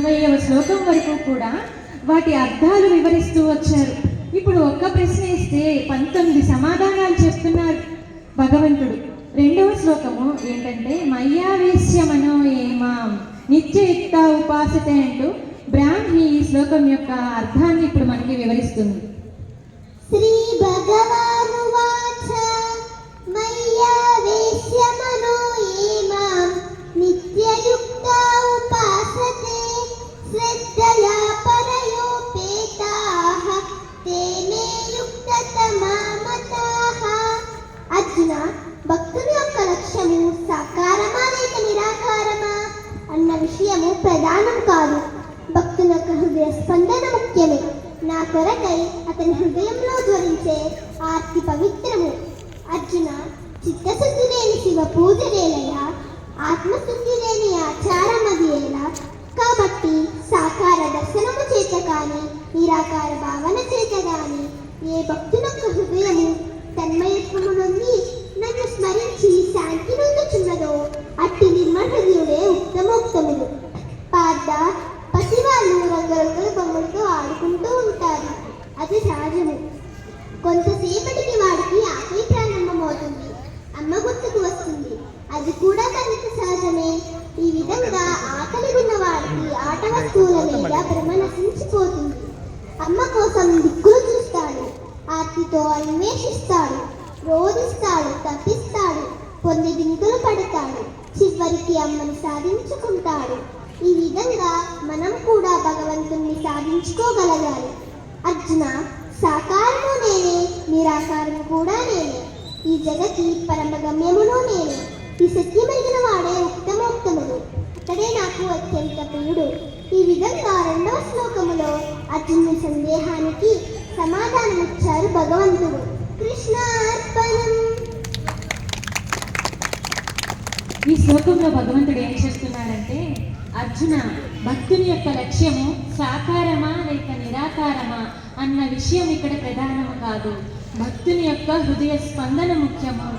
40వ శ్లోకం వరకు కూడా వాటి అర్థాలు వివరిస్తూ వచ్చారు. ఇప్పుడు ఒక్క ప్రశ్న ఇస్తే 19 సమాధానాలు చెప్తున్నారు భగవంతుడు. 2వ శ్లోకము ఏంటంటే మయ్యావేశ్య మనో ఏమాం నిత్యయుక్త ఉపాసతే అంటూ బ్రాహ్మి ఈ శ్లోకం యొక్క అర్థాన్ని ఇప్పుడు మనకి వివరిస్తుంది. శ్రీ భగవానువాచ మయ్యావేశ్య మనో ఏమాం నిత్యయుక్త ఉపాసతే శ్రద్ధయా పరయోపేతాః తే మే యుక్తతమా మతాః. అర్జున, భక్తుని యొక్క లక్ష్యము సాకారమా లేక నిరాకారమా అన్న విషయము ప్రధానం కాదు. భక్తుని యొక్క హృదయ స్పందన ముఖ్యమే. నా కొరకై అతని హృదయంలో జ్వలించే ఆర్తి పవిత్రము. అర్జున, చిత్తశుద్ధి లేని శివ పూజ లేలయా, ఆత్మశుద్ధి లేని ఆచారం అది ఎలా. కాబట్టి సాకార దర్శనము చేత కానీ నిరాకార భావన చేత కానీ ఏ భక్తునొక్క హృదయము తన్మయత్వము నుండి నన్ను స్మరించి శాంతి నొందుచున్నదో అట్టి నిర్మల హృదయుడే ఉత్తమోత్తముడు. పార్థ, పసివాళ్ళు రంగురంగుల బొమ్మలతో ఆడుకుంటూ ఉంటారు. అది సహజము. కొంతసేపటికి వాడికి ఆకలి ప్రారంభమవుతుంది. అమ్మ గుర్తుకు వస్తుంది. అది కూడా తనకు సహజమే. ఈ విధంగా ఆకలి ఉన్న వాడికి ఆట వస్తువుల మీద భ్రమ నశించిపోతుంది. అమ్మ కోసం దిక్కులు చూస్తాడు, ఆర్తితో అన్వేషిస్తాడు, రోధిస్తాడు, తప్పిస్తాడు, కొన్ని దింకులు పడతాడు, చివరికి అమ్మని సాధించుకుంటాడు. ఈ విధంగా మనం కూడా భగవంతుణ్ణి సాధించుకోగలగాలి. అర్జున, సాకారము నేనే, నిరాకారము కూడా నేనే. ఈ జగతి పరమగమ్యమును నేనే. ఈ సత్యమెరిగిన వాడే ఉత్తమోత్తముడు. అతడే నాకు అత్యంత ప్రియుడు. ఈ విధంగా 2వ శ్లోకములో అర్జునుని సందేహానికి సమాధానమిచ్చారు భగవంతుడు. కృష్ణార్పణం. ఈ శ్లోకంలో భగవంతుడు ఏం చేస్తున్నాడంటే, అర్జున, భక్తుని యొక్క లక్ష్యము సాకారమా లేక నిరాకారమా అన్న విషయం ఇక్కడ ప్రధానము కాదు. భక్తుని యొక్క హృదయ స్పందన ముఖ్యము.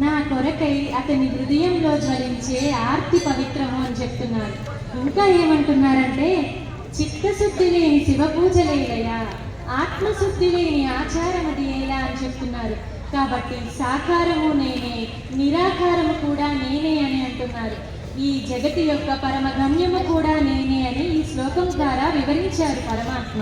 నా కొరకై అతని హృదయంలో జ్వలించే ఆర్తి పవిత్రము అని చెప్తున్నారు. ఇంకా ఏమంటున్నారంటే, చిత్తశుద్ధి లేని శివ పూజలేలయా, ఆత్మశుద్ధి లేని ఆచారం అది ఎలా అని చెప్తున్నారు. కాబట్టి సాకారము నేనే, నిరాకారము కూడా నేనే అని అంటున్నారు. ఈ జగతి యొక్క పరమగమ్యము కూడా నేనే అని ఈ శ్లోకం ద్వారా వివరించారు పరమాత్మ.